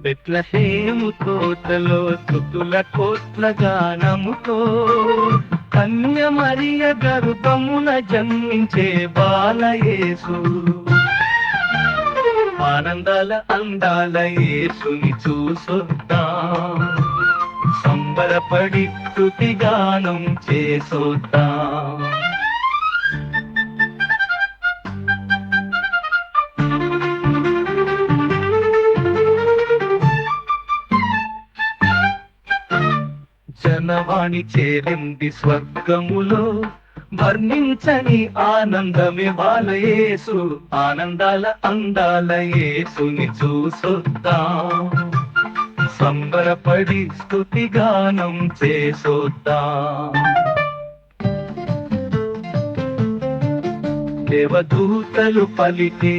బెత్లెహేము తోటలో స్తుతుల కోట్ల గానముతో కన్య మరియ గర్భమున జన్మించే బాలయేసు. ఆనందాల అందాల యేసుని చూసొద్దాం, సంబరపడి స్తుతి గానం చేసొద్దాం. జనవాణి చేరింది స్వర్గములో, వర్ణించని ఆనందమే బాలయేసు. ఆనందాల అందాల యేసుని చూసొద్దాం, సంబరపడి స్తుతి గానం చేసొద్దాం. దేవదూతలు పలికే